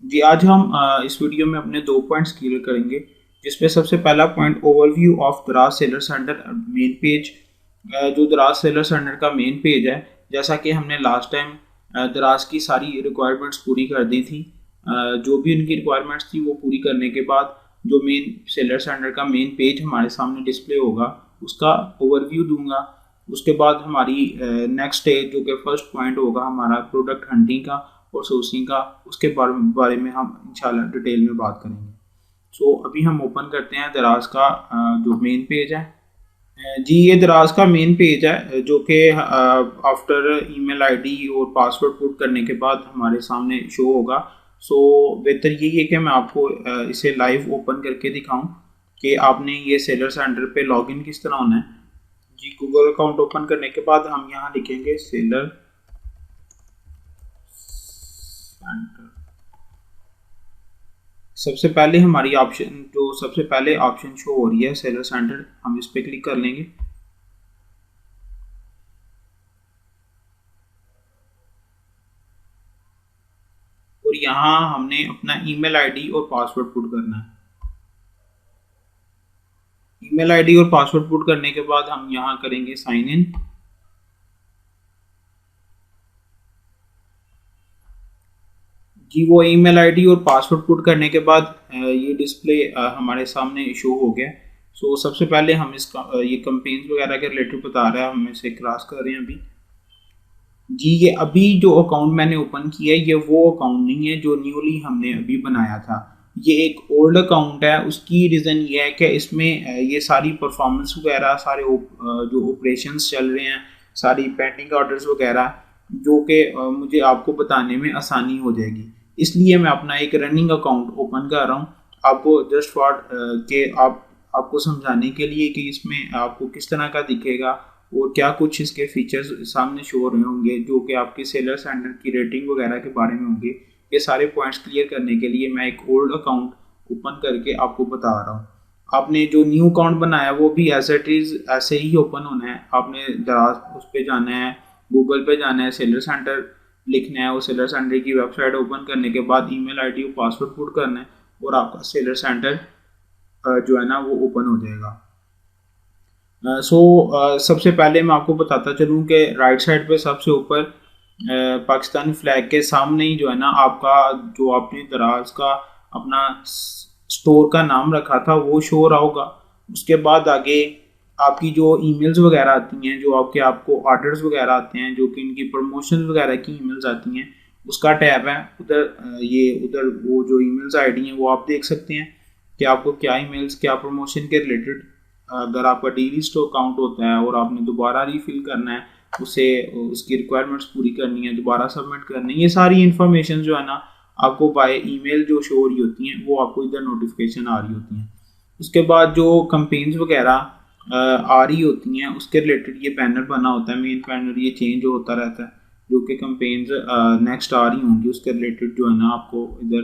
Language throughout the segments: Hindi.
जी, आज हम इस वीडियो में अपने 2 पॉइंट्स क्लियर करेंगे, जिसमें सबसे पहला पॉइंट ओवरव्यू ऑफ दराज सेलर सेंटर मेन पेज। जो दराज सेलर सेंटर का मेन पेज है, जैसा कि हमने लास्ट टाइम दराज की सारी रिक्वायरमेंट्स पूरी कर दी थी। जो भी उनकी रिक्वायरमेंट्स थी वो पूरी करने के बाद जो मेन सेलर सेंटर का मेन पेज हमारे सामने डिस्प्ले होगा, उसका ओवरव्यू दूंगा। उसके बाद हमारी नेक्स्ट स्टेज जो कि फर्स्ट पॉइंट होगा हमारा प्रोडक्ट हंटिंग का और सोर्सिंग का, उसके बारे में हम इंशाल्लाह डिटेल में बात करेंगे। सो अभी हम ओपन करते हैं दराज का जो मेन पेज है। जी, ये दराज का मेन पेज है जो कि आफ्टर ईमेल आईडी और पासवर्ड पुट करने के बाद हमारे सामने शो होगा। सो बेहतर यही है कि मैं आपको इसे लाइव ओपन करके दिखाऊं कि आपने ये सेलर सेंटर पे लॉगिन किस तरह होना है। जी, गूगल अकाउंट ओपन करने के बाद हम यहाँ लिखेंगे सेलर सेंटर। सबसे पहले हमारी ऑप्शन जो सबसे पहले ऑप्शन शो हो रही है सेलर सेंटर, हम इस पे क्लिक कर लेंगे। और यहाँ हमने अपना ईमेल आईडी और पासवर्ड पुट करना है। ईमेल आईडी और पासवर्ड पुट करने के बाद हम यहाँ करेंगे साइन इन। जी, वो ईमेल आईडी और पासवर्ड पुट करने के बाद ये डिस्प्ले हमारे सामने शो हो गया। सो सबसे पहले हम ये कंपेन्स वगैरह के रिलेटेड बता रहा है, हम इसे क्रॉस कर रहे हैं अभी। जी, ये अभी जो अकाउंट मैंने ओपन किया है ये वो अकाउंट नहीं है जो न्यूली हमने अभी बनाया था। ये एक ओल्ड अकाउंट है। उसकी रीज़न ये है कि इसमें ये सारी परफॉर्मेंस वगैरह सारे जो ऑपरेशंस चल रहे हैं, सारी पेंडिंग ऑर्डर्स वगैरह, जो कि मुझे आपको बताने में आसानी हो जाएगी। इसलिए मैं अपना एक रनिंग अकाउंट ओपन कर रहा हूँ आपको जस्ट फॉर के आपको समझाने के लिए कि इसमें आपको किस तरह का दिखेगा और क्या कुछ इसके फीचर्स सामने शो हो रहे होंगे जो कि आपके सेलर सेंटर की रेटिंग वगैरह के बारे में होंगे। ये सारे पॉइंट्स क्लियर करने के लिए मैं एक ओल्ड अकाउंट ओपन करके आपको बता रहा हूँ। आपने जो न्यू अकाउंट बनाया वो भी एज इट इज़ ऐसे ही ओपन होना है। आपने दराज उस पर जाना है, गूगल पे जाना है, सेलर सेंटर लिखना है और सेलर सेंटर की वेबसाइट ओपन करने के बाद ईमेल आईडी और पासवर्ड पुट करना है और आपका सेलर सेंटर जो है ना वो ओपन हो जाएगा। सबसे पहले मैं आपको बताता चलूँ कि राइट साइड पे सबसे ऊपर पाकिस्तानी फ्लैग के सामने ही जो है ना आपका जो आपने दराज का अपना स्टोर का नाम रखा था वो शो हो रहा होगा। उसके बाद आगे आपकी जो ईमेल्स वगैरह आती हैं, जो आपको ऑर्डर्स वगैरह आते हैं, जो कि इनकी प्रमोशन वगैरह की ईमेल्स आती हैं, उसका टैब है उधर। उधर वो जो ईमेल्स आईडी हैं वो आप देख सकते हैं कि आपको क्या ईमेल्स क्या प्रमोशन के रिलेटेड। अगर आपका डेली स्टॉक अकाउंट होता है और आपने दोबारा रीफिल करना है, उसे उसकी रिक्वायरमेंट्स पूरी करनी है, दोबारा सबमिट करनी है, ये सारी इन्फॉर्मेशन जो है ना आपको बाय ईमेल जो शो हो रही होती हैं वो आपको इधर नोटिफिकेशन आ रही होती हैं। उसके बाद जो कंपेन्स वगैरह आ रही होती हैं उसके रिलेटेड ये पैनल बना होता है। मेन पैनल ये चेंज होता रहता है, जो कि कंपेन्स नेक्स्ट आ रही होंगी उसके रिलेटेड जो है ना आपको इधर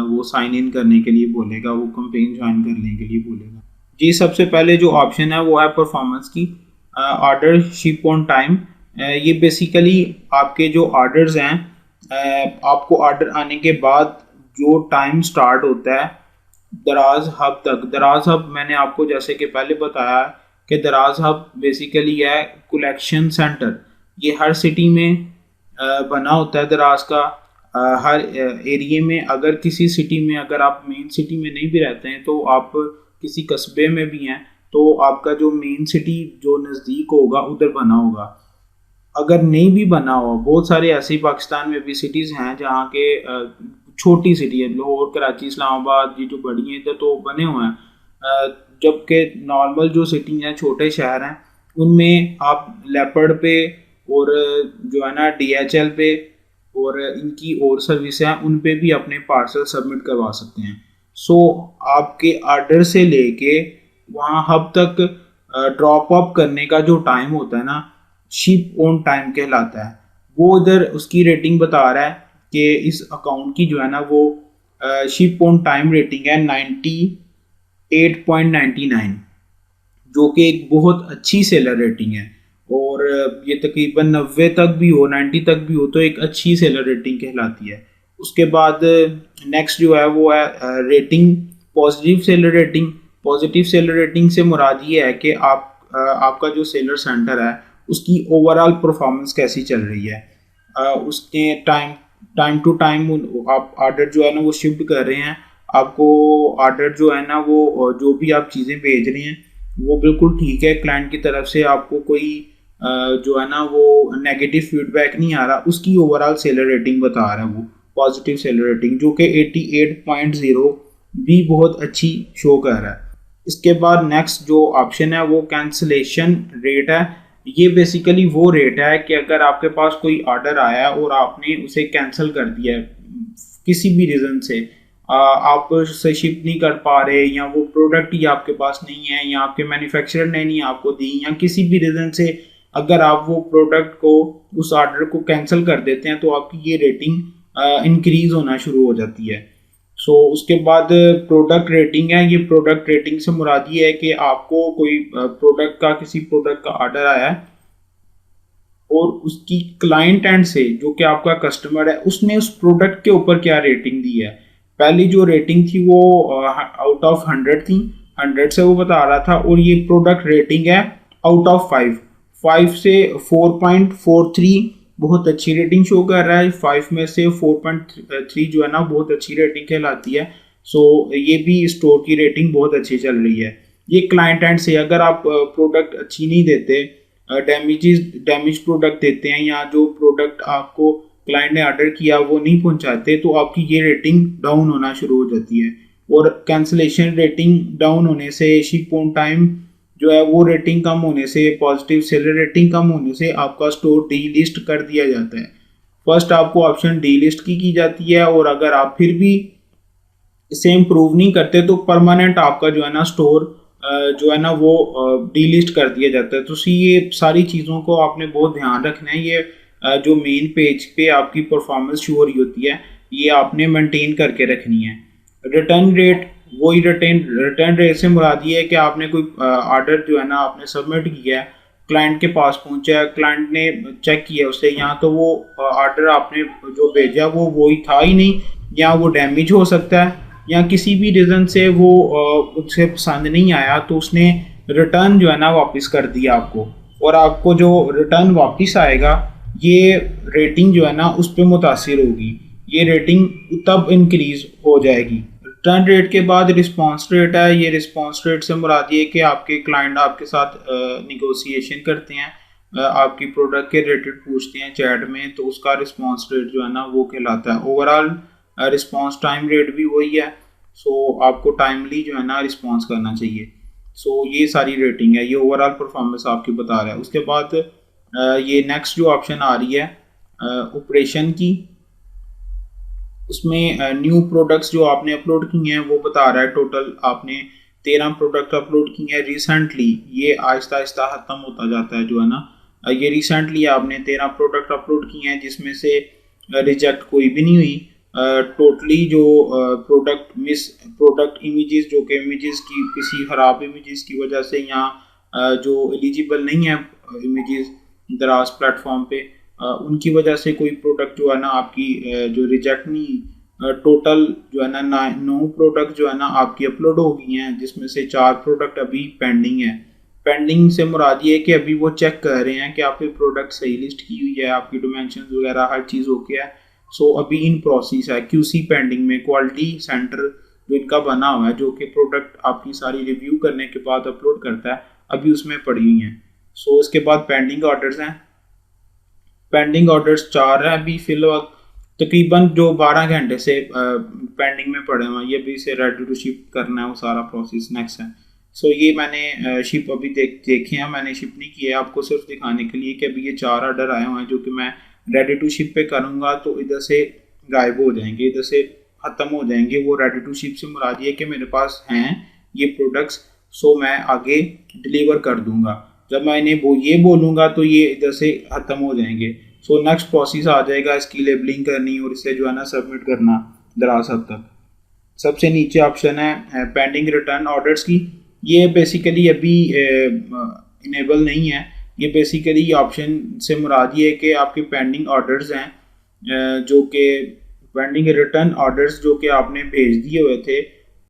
वो साइन इन करने के लिए बोलेगा, वो कंपेन ज्वाइन करने के लिए बोलेगा। जी, सबसे पहले जो ऑप्शन है वो है परफॉर्मेंस की, ऑर्डर शिप ऑन टाइम। ये बेसिकली आपके जो ऑर्डर्स हैं, आपको ऑर्डर आने के बाद जो टाइम स्टार्ट होता है दराज हब तक। दराज हब मैंने आपको जैसे कि पहले बताया कि दराज हब बेसिकली है कलेक्शन सेंटर। ये हर सिटी में बना होता है दराज का। हर एरिया में, अगर किसी सिटी में, अगर आप मेन सिटी में नहीं भी रहते हैं तो आप किसी कस्बे में भी हैं तो आपका जो मेन सिटी जो नज़दीक होगा उधर बना होगा। अगर नहीं भी बना हो, बहुत सारे ऐसे पाकिस्तान में भी सिटीज़ हैं जहाँ के छोटी सिटी है, लाहौर, कराची, इस्लामाबाद, ये जो बड़ी हैं इधर तो बने हुए हैं। जबकि नॉर्मल जो सिटी हैं, छोटे शहर हैं, उनमें आप लेपर्ड पे और जो है ना DHL पे और इनकी और सर्विस हैं उन पे भी अपने पार्सल सबमिट करवा सकते हैं। आपके ऑर्डर से लेके वहाँ हब तक ड्रॉप अप करने का जो टाइम होता है ना, शिप ऑन टाइम कहलाता है। वो इधर उसकी रेटिंग बता रहा है कि इस अकाउंट की जो है ना वो शिप ऑन टाइम रेटिंग है 98.99, जो कि एक बहुत अच्छी सेलर रेटिंग है। और ये तकरीबन 90 तक भी हो, 90 तक भी हो तो एक अच्छी सेलर रेटिंग कहलाती है। उसके बाद नेक्स्ट जो है वो है rating, positive seller rating. Positive seller rating से मुराद ये है कि आपका जो सेलर सेंटर है उसकी ओवरऑल परफॉर्मेंस कैसी चल रही है, उसके टाइम टाइम टू टाइम आप ऑर्डर जो है ना वो शिफ्ट कर रहे हैं, आपको ऑर्डर जो है ना वो जो भी आप चीज़ें भेज रहे हैं वो बिल्कुल ठीक है, क्लाइंट की तरफ से आपको कोई जो है ना वो नेगेटिव फीडबैक नहीं आ रहा, उसकी ओवरऑल सेलर रेटिंग बता रहा है वो पॉजिटिव सेलर रेटिंग, जो कि 88.0 भी बहुत अच्छी शो कर रहा है। इसके बाद नेक्स्ट जो ऑप्शन है वो कैंसलेशन रेट है। ये बेसिकली वो रेट है कि अगर आपके पास कोई ऑर्डर आया है और आपने उसे कैंसिल कर दिया है किसी भी रीज़न से, आप उससे शिप नहीं कर पा रहे, या वो प्रोडक्ट ही आपके पास नहीं है, या आपके मैन्युफैक्चरर ने नहीं आपको दी, या किसी भी रीज़न से अगर आप वो प्रोडक्ट को उस ऑर्डर को कैंसिल कर देते हैं तो आपकी ये रेटिंग इंक्रीज होना शुरू हो जाती है। सो उसके बाद प्रोडक्ट रेटिंग है। ये प्रोडक्ट रेटिंग से मुराद ये है कि आपको कोई प्रोडक्ट का किसी प्रोडक्ट का ऑर्डर आया है और उसकी क्लाइंट एंड से जो कि आपका कस्टमर है उसने उस प्रोडक्ट के ऊपर क्या रेटिंग दी है। पहली जो रेटिंग थी वो आउट ऑफ 100 थी, 100 से वो बता रहा था, और ये प्रोडक्ट रेटिंग है आउट ऑफ 5, 5 से 4.43 बहुत अच्छी रेटिंग शो कर रहा है। 5 में से 4.3 जो है ना बहुत अच्छी रेटिंग कहलाती है। सो ये भी स्टोर की रेटिंग बहुत अच्छी चल रही है। ये क्लाइंट एंड से अगर आप प्रोडक्ट अच्छी नहीं देते, डैमेज प्रोडक्ट देते हैं, या जो प्रोडक्ट आपको क्लाइंट ने ऑर्डर किया वो नहीं पहुंचाते, तो आपकी ये रेटिंग डाउन होना शुरू हो जाती है। और कैंसलेशन रेटिंग डाउन होने से, शिप ऑन टाइम जो है वो रेटिंग कम होने से, पॉजिटिव सेलर रेटिंग कम होने से आपका स्टोर डी लिस्ट कर दिया जाता है। फर्स्ट आपको ऑप्शन डी लिस्ट की जाती है, और अगर आप फिर भी इसे इम्प्रूव नहीं करते तो परमानेंट आपका जो है ना स्टोर जो है ना वो डीलिस्ट कर दिया जाता है। तो ये सारी चीज़ों को आपने बहुत ध्यान रखना है। ये जो मेन पेज पे आपकी परफॉर्मेंस शो हो रही होती है ये आपने मेंटेन करके रखनी है। रिटर्न रेट, वही रिटर्न रेट से मुराद ये है कि आपने कोई ऑर्डर जो है ना आपने सबमिट किया है, क्लाइंट के पास पहुंचा है, क्लाइंट ने चेक किया उसे, या तो वो ऑर्डर आपने जो भेजा वो वही था ही नहीं, या वो डैमेज हो सकता है, या किसी भी रीज़न से वो उसे पसंद नहीं आया तो उसने रिटर्न जो है ना वापस कर दिया आपको, और आपको जो रिटर्न वापस आएगा ये रेटिंग जो है ना उस पर मुतासिर होगी, ये रेटिंग तब इंक्रीज हो जाएगी। रिटर्न रेट के बाद रिस्पांस रेट है। ये रिस्पांस रेट से मुराद ये कि आपके क्लाइंट आपके साथ निगोशिएशन करते हैं, आपकी प्रोडक्ट के रेटेड पूछते हैं चैट में, तो उसका रिस्पांस रेट जो है ना वो कहलाता है। ओवरऑल रिस्पांस टाइम रेट भी वही है। सो आपको टाइमली जो है ना रिस्पांस करना चाहिए। सो ये सारी रेटिंग है, ये ओवरऑल परफॉर्मेंस आपकी बता रहा है। उसके बाद ये नेक्स्ट जो ऑप्शन आ रही है ऑपरेशन की, उसमें न्यू प्रोडक्ट्स जो आपने अपलोड किए हैं वो बता रहा है। टोटल आपने 13 प्रोडक्ट अपलोड किए हैं रिसेंटली, ये आहिस्ता आहिस्ता ख़त्म होता जाता है जो है ना। ये रिसेंटली आपने 13 प्रोडक्ट अपलोड किए हैं जिसमें से रिजेक्ट कोई भी नहीं हुई। टोटली जो प्रोडक्ट इमेजेस जो कि इमेजेस की किसी ख़राब इमेजेस की वजह से, या जो एलिजिबल नहीं है इमेजेस दराज प्लेटफॉर्म पे, उनकी वजह से कोई प्रोडक्ट जो है ना आपकी जो रिजेक्ट नहीं, टोटल जो है ना 9 प्रोडक्ट जो है ना आपकी अपलोड हो गई हैं, जिसमें से 4 प्रोडक्ट अभी पेंडिंग है। पेंडिंग से मुराद ये है कि अभी वो चेक कर रहे हैं कि आपकी प्रोडक्ट सही लिस्ट की हुई है, आपकी डिमेंशन वगैरह हर चीज़ ओके है। सो अभी इन प्रोसेस है, क्यूसी पेंडिंग में। क्वालिटी सेंटर जो इनका बना हुआ है जो कि प्रोडक्ट आपकी सारी रिव्यू करने के बाद अपलोड करता है, अभी उसमें पड़ी हुई हैं। सो उसके बाद पेंडिंग ऑर्डर्स हैं। पेंडिंग ऑर्डर्स 4 है अभी फिलहाल, तकरीबन जो 12 घंटे से पेंडिंग में पड़े हुए हैं, ये भी इसे रेडी टू शिप करना है, वो सारा प्रोसेस नेक्स्ट है। सो ये मैंने शिप अभी देखे हैं, मैंने शिप नहीं किया है, आपको सिर्फ दिखाने के लिए कि अभी ये 4 ऑर्डर आए हुए हैं जो कि मैं रेडी टू शिप पे करूँगा तो इधर से गायब हो जाएंगे, इधर से ख़त्म हो जाएंगे। वो रेडी टू शिप से मुराद ये कि मेरे पास हैं ये प्रोडक्ट्स, सो मैं आगे डिलीवर कर दूंगा। जब मैं इन्हें ये बोलूँगा तो ये इधर से ख़त्म हो जाएंगे। सो नेक्स्ट प्रोसेस आ जाएगा इसकी लेबलिंग करनी और इसे जो है ना सबमिट करना दराज हद तक। सबसे नीचे ऑप्शन है पेंडिंग रिटर्न ऑर्डर्स की। ये बेसिकली अभी इनेबल नहीं है। ये बेसिकली ऑप्शन से मुराद ये है कि आपके पेंडिंग ऑर्डर्स हैं जो कि पेंडिंग रिटर्न ऑर्डर्स जो कि आपने भेज दिए हुए थे